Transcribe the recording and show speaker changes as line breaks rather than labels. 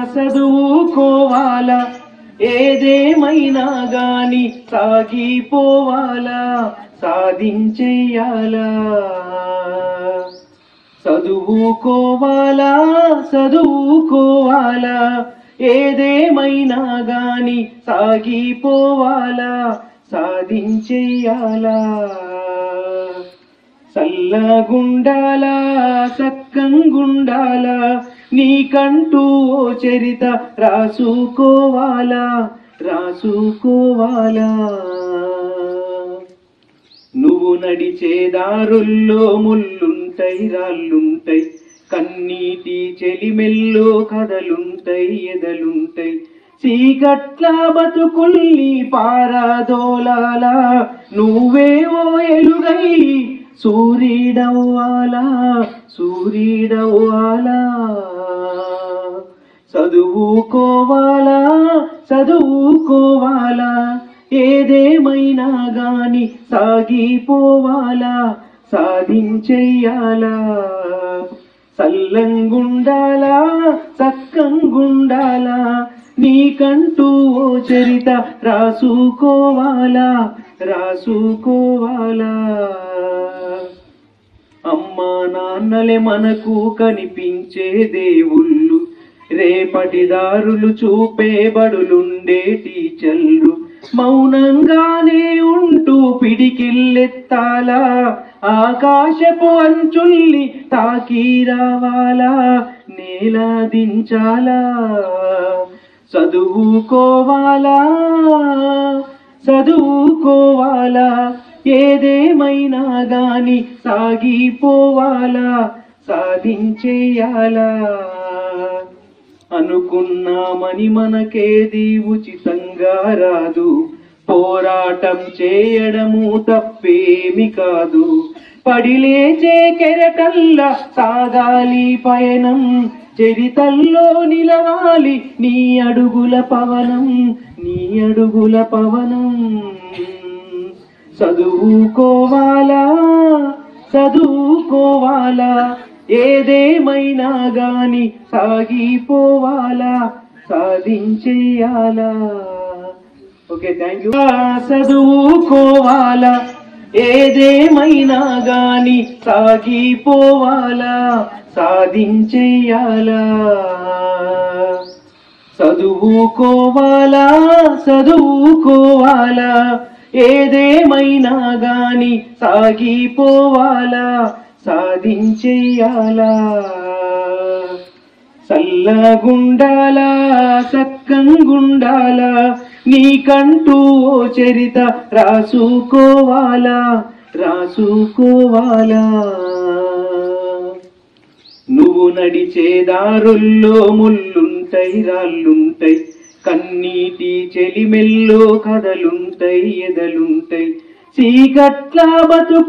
చదువుకోవాలా ఏదేమైనా గాని సాగిపోవాలా సాధించేయాలా చదువుకోవాలా చదువుకోవాలా ఏదేమైనా గాని సాగిపోవాలా సాధించేయాలా చల్లగుండాలా సక్కంగుండాలా నీకంటూ ఓ చరిత రాసుకోవాలా రాసుకోవాలా నువ్వు నడిచే దారుల్లో ముళ్ళుంటాయి రాళ్ళుంటాయి కన్నీటి చెలిమెల్లో కథలుంటాయి ఎదలుంటాయి చీకట్ల బతుకుల్ని పారదోలాలా నువ్వే ఓ ఎలుగై సూర్యుడవ్వాలా సూర్యుడవ్వాలా చదువుకోవాలా చదువుకోవాలా ఏదేమైనా గాని సాగిపోవాలా సాధించెయ్యాలా సల్లంగుండాలా సక్కంగుండాలా నీకంటూ ఓ చరిత రాసుకోవాలా రాసుకోవాలా అమ్మా నాన్నలే మనకు కనిపించే దేవుళ్ళు రేపటి దారులు చూపే బడులుండే టీచర్లు మౌనంగానే ఉంటూ పిడికిల్లెత్తాలా ఆకాశపు అంచుల్ని తాకి రావాలా నేల దించాలా చదువుకోవాలా చదువుకోవాలా ఏదేమైనా గాని సాగిపోవాలా సాధించేయాలా అనుకున్నామని మనకేది ఉచితంగా రాదు పోరాటం చేయడము తప్పేమి కాదు పడిలేచే కెరటల్లా సాగాలి పయనం చరితల్లో నిలవాలి నీ అడుగుల పవనం నీ అడుగుల పవనం చదువుకోవాలా చదువుకోవాలా ఏదేమైనా గాని సాగిపోవాలా సాధించేయాలా ఓకే థ్యాంక్ యూ చదువుకోవాలా ఏదేమైనా గాని సాగిపోవాలా సాధించేయాలా చదువుకోవాలా చదువుకోవాలా ఏదేమైనా గాని సాగిపోవాలా సాధించెయ్యాలా చల్లగుండాలా సక్కంగుండాలా నీకంటూ ఓ చరిత రాసుకోవాలా రాసుకోవాలా నువ్వు నడిచే దారుల్లో ముళ్ళుంటాయి రాళ్ళుంటాయి కన్నీటి చెలిమెల్లో కథలుంటాయి ఎదలుంటాయి చీకట్ల బతుకు